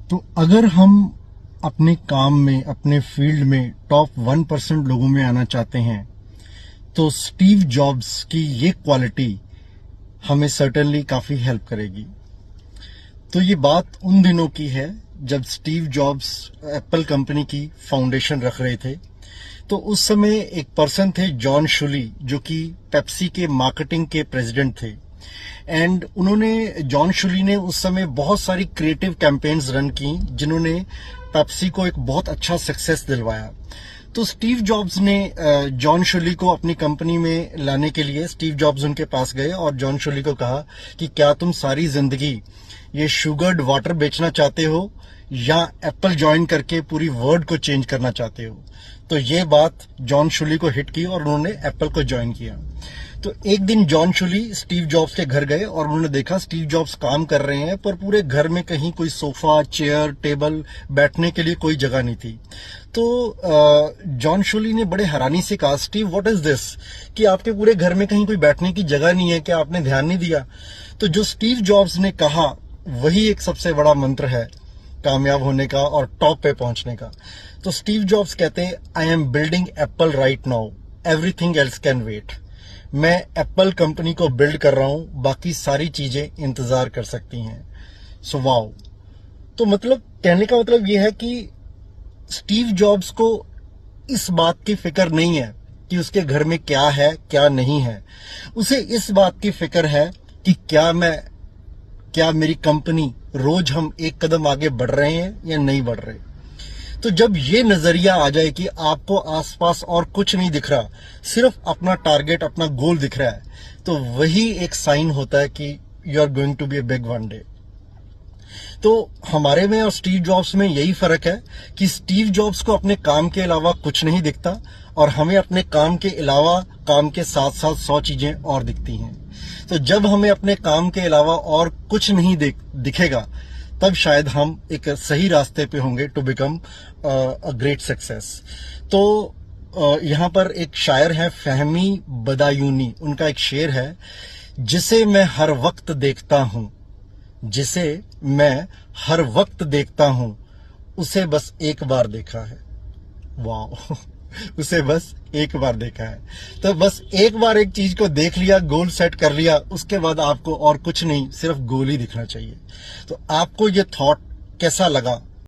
तो अगर हम अपने काम में, अपने फील्ड में टॉप 1% लोगों में आना चाहते हैं, तो स्टीव जॉब्स की ये क्वालिटी हमें सर्टेनली काफी हेल्प करेगी। तो ये बात उन दिनों की है जब स्टीव जॉब्स एप्पल कंपनी की फाउंडेशन रख रहे थे। तो उस समय एक पर्सन थे जॉन शुली, जो कि पेप्सी के मार्केटिंग के प्रेसिडेंट थे। एंड जॉन शुली ने उस समय बहुत सारी क्रिएटिव कैंपेन्स रन की, जिन्होंने पेप्सी को एक बहुत अच्छा सक्सेस दिलवाया। तो स्टीव जॉब्स ने जॉन शुली को अपनी कंपनी में लाने के लिए स्टीव जॉब्स उनके पास गए और जॉन शुली को कहा कि क्या तुम सारी जिंदगी ये शुगर्ड वाटर बेचना चाहते हो या एप्पल ज्वाइन करके पूरी वर्ल्ड को चेंज करना चाहते हो। तो ये बात जॉन शुली को हिट की और उन्होंने एप्पल को ज्वाइन किया। तो एक दिन जॉन शुली स्टीव जॉब्स के घर गए और उन्होंने देखा स्टीव जॉब्स काम कर रहे हैं, पर पूरे घर में कहीं कोई सोफा, चेयर, टेबल बैठने के लिए कोई जगह नहीं थी। तो जॉन शुली ने बड़े हैरानी से कहा, स्टीव व्हाट इज दिस, कि आपके पूरे घर में कहीं कोई बैठने की जगह नहीं है, क्या आपने ध्यान नहीं दिया? तो जो स्टीव जॉब्स ने कहा वही एक सबसे बड़ा मंत्र है कामयाब होने का और टॉप पे पहुंचने का। तो स्टीव जॉब्स कहते हैं, I am building Apple right now, everything else can wait. मैं एप्पल कंपनी को बिल्ड कर रहा हूं, बाकी सारी चीजें इंतजार कर सकती हैं। So wow. तो मतलब कहने का मतलब यह है कि स्टीव जॉब्स को इस बात की फिक्र नहीं है कि उसके घर में क्या है क्या नहीं है। उसे इस बात की फिक्र है कि क्या मेरी कंपनी, रोज हम एक कदम आगे बढ़ रहे हैं या नहीं बढ़ रहे। तो जब ये नजरिया आ जाए कि आपको आसपास और कुछ नहीं दिख रहा, सिर्फ अपना टारगेट, अपना गोल दिख रहा है, तो वही एक साइन होता है कि you are going to be a big one day. तो हमारे में और स्टीव जॉब्स में यही फर्क है कि स्टीव जॉब्स को अपने काम के अलावा कुछ नहीं दिखता और हमें अपने काम के अलावा, काम के साथ साथ 100 चीजें और दिखती हैं। तो जब हमें अपने काम के अलावा और कुछ नहीं दिखेगा, तब शायद हम एक सही रास्ते पे होंगे to become a great success. तो यहाँ पर एक शायर है फहमी बदायूनी, उनका एक शेर है, जिसे मैं हर वक्त देखता हूं, जिसे मैं हर वक्त देखता हूं, उसे बस एक बार देखा है। वाह उसे बस एक बार देखा है। तो बस एक बार एक चीज को देख लिया, गोल सेट कर लिया, उसके बाद आपको और कुछ नहीं, सिर्फ गोल ही दिखना चाहिए। तो आपको ये थॉट कैसा लगा